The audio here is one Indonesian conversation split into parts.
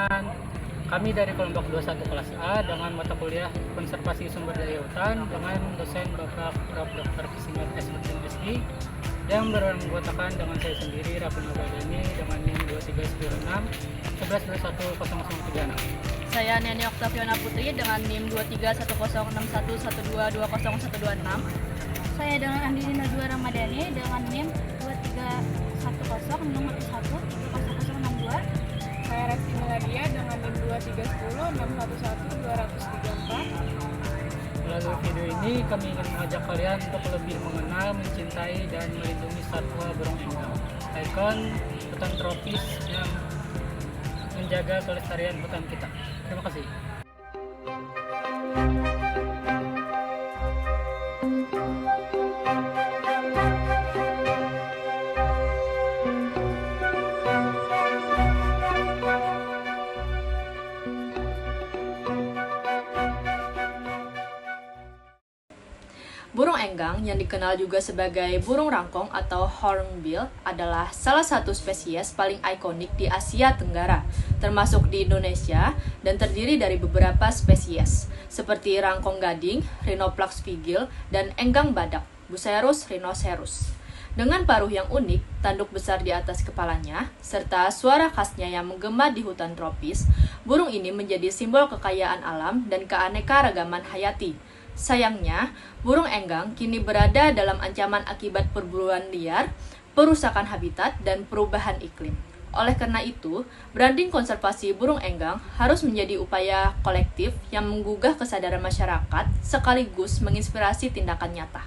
teman-teman. Kami dari kelompok 21 kelas A dengan mata kuliah Konservasi Sumber Daya Hutan dengan dosen Bapak Prof. Dr. Singer S. MSI yang beranggotakan dengan saya sendiri Raffi Nobadani dengan NIM 2396 11210036. Saya Neni Oktaviana Putri dengan NIM 23106112201026. Saya dengan Andini Najwa Ramadhani dengan NIM 231061130062. Saya Resti Miladia dengan NIM 2310611234. Melalui video ini kami ingin mengajak kalian untuk lebih mengenal, mencintai, dan melindungi satwa burung enggang, ikon hutan tropis yang menjaga kelestarian hutan kita. Terima kasih. Burung enggang yang dikenal juga sebagai burung rangkong atau hornbill adalah salah satu spesies paling ikonik di Asia Tenggara, termasuk di Indonesia, dan terdiri dari beberapa spesies, seperti rangkong gading, Rhinoplex vigil, dan enggang badak, Bucerus rhinoceros. Dengan paruh yang unik, tanduk besar di atas kepalanya, serta suara khasnya yang menggema di hutan tropis, burung ini menjadi simbol kekayaan alam dan keanekaragaman hayati. Sayangnya, burung enggang kini berada dalam ancaman akibat perburuan liar, perusakan habitat, dan perubahan iklim. Oleh karena itu, branding konservasi burung enggang harus menjadi upaya kolektif yang menggugah kesadaran masyarakat sekaligus menginspirasi tindakan nyata.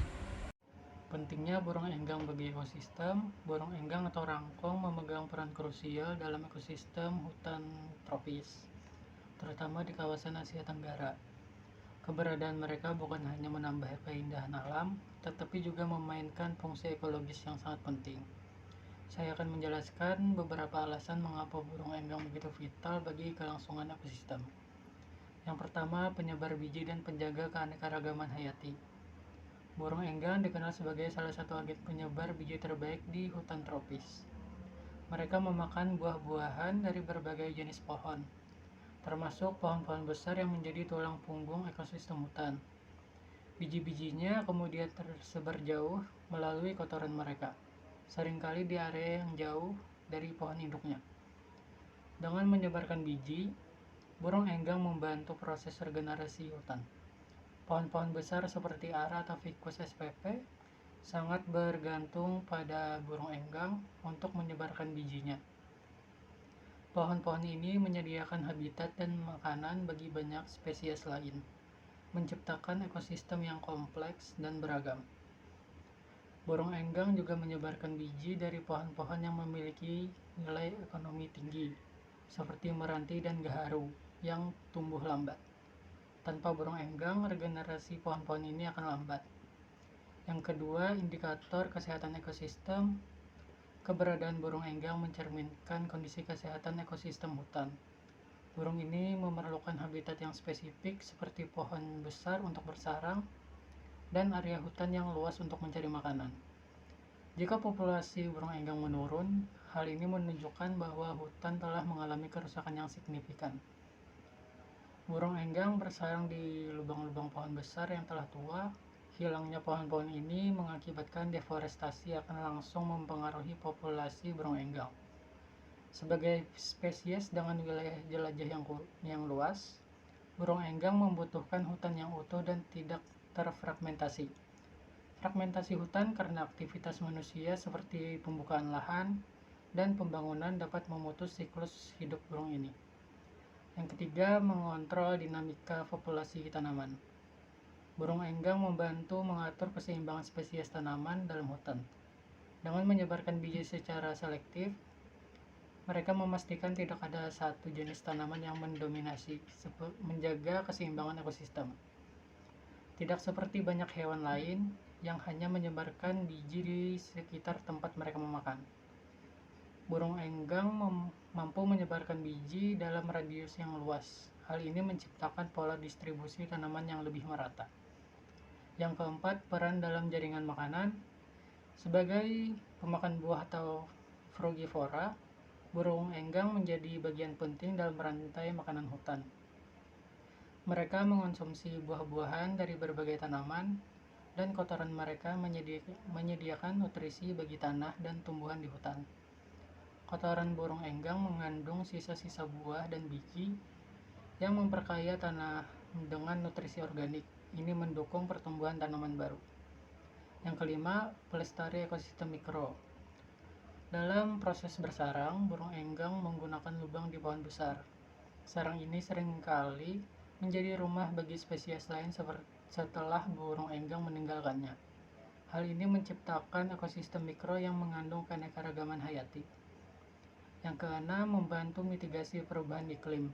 Pentingnya burung enggang bagi ekosistem. Burung enggang atau rangkong memegang peran krusial dalam ekosistem hutan tropis, terutama di kawasan Asia Tenggara. Keberadaan mereka bukan hanya menambah keindahan alam, tetapi juga memainkan fungsi ekologis yang sangat penting. Saya akan menjelaskan beberapa alasan mengapa burung enggang begitu vital bagi kelangsungan ekosistem. Yang pertama, penyebar biji dan penjaga keanekaragaman hayati. Burung enggang dikenal sebagai salah satu agen penyebar biji terbaik di hutan tropis. Mereka memakan buah-buahan dari berbagai jenis pohon, termasuk pohon-pohon besar yang menjadi tulang punggung ekosistem hutan. Biji-bijinya kemudian tersebar jauh melalui kotoran mereka, seringkali di area yang jauh dari pohon induknya. Dengan menyebarkan biji, burung enggang membantu proses regenerasi hutan. Pohon-pohon besar seperti ara atau Ficus spp sangat bergantung pada burung enggang untuk menyebarkan bijinya. Pohon-pohon ini menyediakan habitat dan makanan bagi banyak spesies lain, menciptakan ekosistem yang kompleks dan beragam. Burung enggang juga menyebarkan biji dari pohon-pohon yang memiliki nilai ekonomi tinggi, seperti meranti dan gaharu, yang tumbuh lambat. Tanpa burung enggang, regenerasi pohon-pohon ini akan lambat. Yang kedua, indikator kesehatan ekosistem. Keberadaan burung enggang mencerminkan kondisi kesehatan ekosistem hutan. Burung ini memerlukan habitat yang spesifik seperti pohon besar untuk bersarang dan area hutan yang luas untuk mencari makanan. Jika populasi burung enggang menurun, hal ini menunjukkan bahwa hutan telah mengalami kerusakan yang signifikan. Burung enggang bersarang di lubang-lubang pohon besar yang telah tua. Hilangnya pohon-pohon ini mengakibatkan deforestasi akan langsung mempengaruhi populasi burung enggang. Sebagai spesies dengan wilayah jelajah yang luas, burung enggang membutuhkan hutan yang utuh dan tidak terfragmentasi. Fragmentasi hutan karena aktivitas manusia seperti pembukaan lahan dan pembangunan dapat memutus siklus hidup burung ini. Yang ketiga, mengontrol dinamika populasi tanaman. Burung enggang membantu mengatur keseimbangan spesies tanaman dalam hutan. Dengan menyebarkan biji secara selektif, mereka memastikan tidak ada satu jenis tanaman yang mendominasi, menjaga keseimbangan ekosistem. Tidak seperti banyak hewan lain yang hanya menyebarkan biji di sekitar tempat mereka memakan. Burung enggang mampu menyebarkan biji dalam radius yang luas. Hal ini menciptakan pola distribusi tanaman yang lebih merata. Yang keempat, peran dalam jaringan makanan. Sebagai pemakan buah atau frugivora, burung enggang menjadi bagian penting dalam rantai makanan hutan. Mereka mengonsumsi buah-buahan dari berbagai tanaman, dan kotoran mereka menyediakan nutrisi bagi tanah dan tumbuhan di hutan. Kotoran burung enggang mengandung sisa-sisa buah dan biji yang memperkaya tanah dengan nutrisi organik. Ini mendukung pertumbuhan tanaman baru. Yang kelima, pelestari ekosistem mikro. Dalam proses bersarang, burung enggang menggunakan lubang di pohon besar. Sarang ini seringkali menjadi rumah bagi spesies lain setelah burung enggang meninggalkannya. Hal ini menciptakan ekosistem mikro yang mengandung keanekaragaman hayati. Yang keenam, membantu mitigasi perubahan iklim.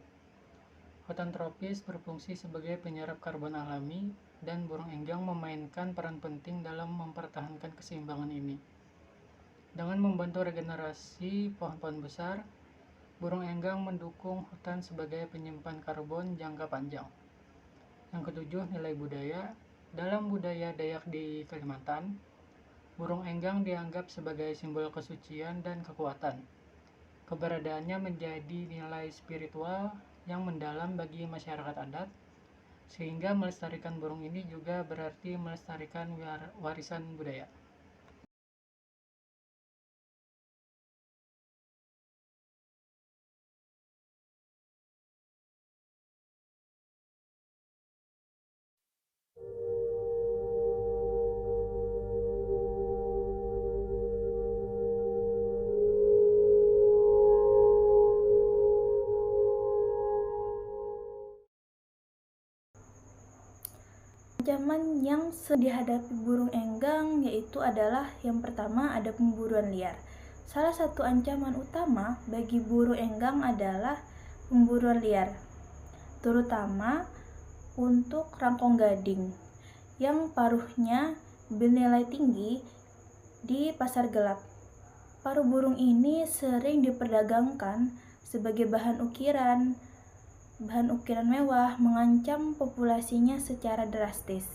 Hutan tropis berfungsi sebagai penyerap karbon alami, dan burung enggang memainkan peran penting dalam mempertahankan keseimbangan ini. Dengan membantu regenerasi pohon-pohon besar, burung enggang mendukung hutan sebagai penyimpan karbon jangka panjang. Yang ketujuh, nilai budaya. Dalam budaya Dayak di Kalimantan, burung enggang dianggap sebagai simbol kesucian dan kekuatan. Keberadaannya menjadi nilai spiritual yang mendalam bagi masyarakat adat, sehingga melestarikan burung ini juga berarti melestarikan warisan budaya. Ancaman yang dihadapi burung enggang yaitu adalah yang pertama ada pemburuan liar. Salah satu ancaman utama bagi burung enggang adalah pemburuan liar, terutama untuk rangkong gading yang paruhnya bernilai tinggi di pasar gelap. Paruh burung ini sering diperdagangkan sebagai bahan ukiran mewah, mengancam populasinya secara drastis.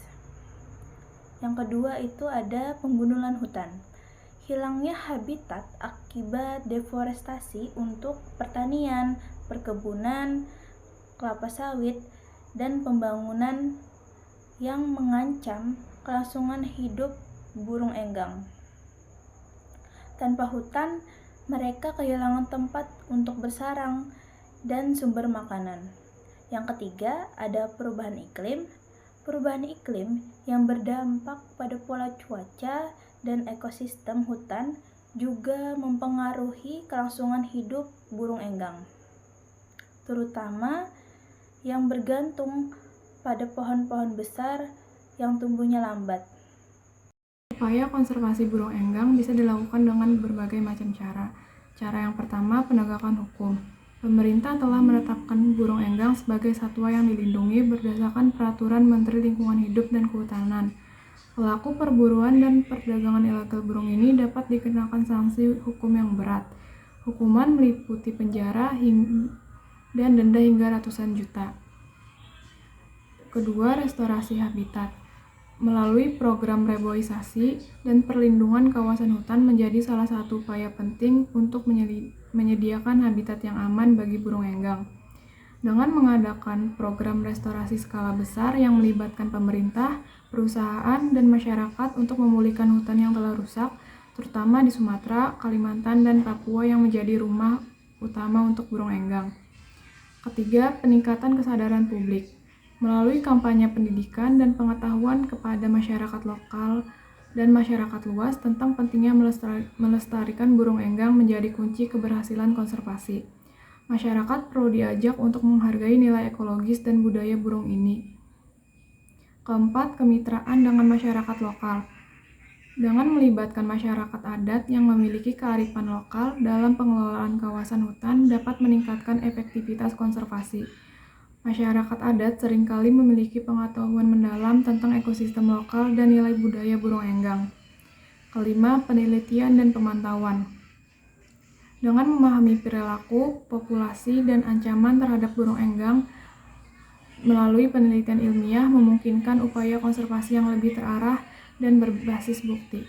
Yang kedua itu ada pembunuhan hutan. Hilangnya habitat akibat deforestasi untuk pertanian, perkebunan, kelapa sawit, dan pembangunan yang mengancam kelangsungan hidup burung enggang. Tanpa hutan, mereka kehilangan tempat untuk bersarang dan sumber makanan. Yang ketiga, ada perubahan iklim. Perubahan iklim yang berdampak pada pola cuaca dan ekosistem hutan juga mempengaruhi kelangsungan hidup burung enggang, terutama yang bergantung pada pohon-pohon besar yang tumbuhnya lambat. Upaya konservasi burung enggang bisa dilakukan dengan berbagai macam cara. Cara yang pertama, penegakan hukum. Pemerintah telah menetapkan burung enggang sebagai satwa yang dilindungi berdasarkan Peraturan Menteri Lingkungan Hidup dan Kehutanan. Pelaku perburuan dan perdagangan ilegal burung ini dapat dikenakan sanksi hukum yang berat. Hukuman meliputi penjara dan denda hingga ratusan juta. Kedua, restorasi habitat. Melalui program reboisasi dan perlindungan kawasan hutan menjadi salah satu upaya penting untuk menyediakan habitat yang aman bagi burung enggang. Dengan mengadakan program restorasi skala besar yang melibatkan pemerintah, perusahaan, dan masyarakat untuk memulihkan hutan yang telah rusak, terutama di Sumatera, Kalimantan, dan Papua yang menjadi rumah utama untuk burung enggang. Ketiga, peningkatan kesadaran publik. Melalui kampanye pendidikan dan pengetahuan kepada masyarakat lokal dan masyarakat luas tentang pentingnya melestarikan burung enggang menjadi kunci keberhasilan konservasi. Masyarakat perlu diajak untuk menghargai nilai ekologis dan budaya burung ini. Keempat, kemitraan dengan masyarakat lokal. Dengan melibatkan masyarakat adat yang memiliki kearifan lokal dalam pengelolaan kawasan hutan dapat meningkatkan efektivitas konservasi. Masyarakat adat seringkali memiliki pengetahuan mendalam tentang ekosistem lokal dan nilai budaya burung enggang. Kelima, penelitian dan pemantauan. Dengan memahami perilaku, populasi, dan ancaman terhadap burung enggang, melalui penelitian ilmiah memungkinkan upaya konservasi yang lebih terarah dan berbasis bukti.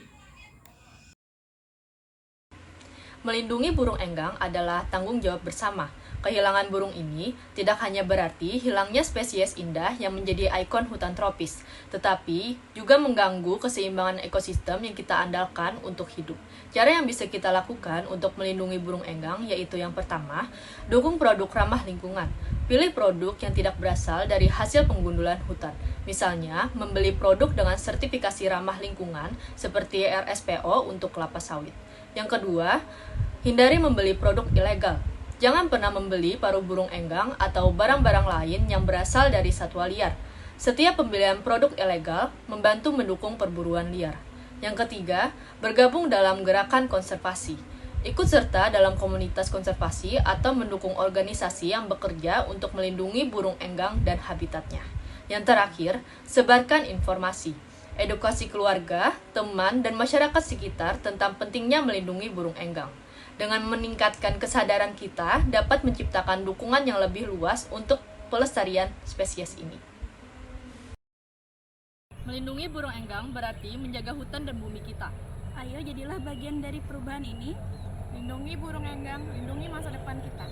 Melindungi burung enggang adalah tanggung jawab bersama. Kehilangan burung ini tidak hanya berarti hilangnya spesies indah yang menjadi ikon hutan tropis, tetapi juga mengganggu keseimbangan ekosistem yang kita andalkan untuk hidup. Cara yang bisa kita lakukan untuk melindungi burung enggang yaitu yang pertama, dukung produk ramah lingkungan. Pilih produk yang tidak berasal dari hasil penggundulan hutan. Misalnya, membeli produk dengan sertifikasi ramah lingkungan seperti RSPO untuk kelapa sawit. Yang kedua, hindari membeli produk ilegal. Jangan pernah membeli paruh burung enggang atau barang-barang lain yang berasal dari satwa liar. Setiap pembelian produk ilegal membantu mendukung perburuan liar. Yang ketiga, bergabung dalam gerakan konservasi. Ikut serta dalam komunitas konservasi atau mendukung organisasi yang bekerja untuk melindungi burung enggang dan habitatnya. Yang terakhir, sebarkan informasi. Edukasi keluarga, teman, dan masyarakat sekitar tentang pentingnya melindungi burung enggang. Dengan meningkatkan kesadaran kita, dapat menciptakan dukungan yang lebih luas untuk pelestarian spesies ini. Melindungi burung enggang berarti menjaga hutan dan bumi kita. Ayo jadilah bagian dari perubahan ini. Lindungi burung enggang, lindungi masa depan kita.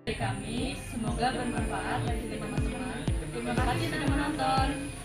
Dari kami, semoga bermanfaat bagi teman-teman. Terima kasih sudah menonton.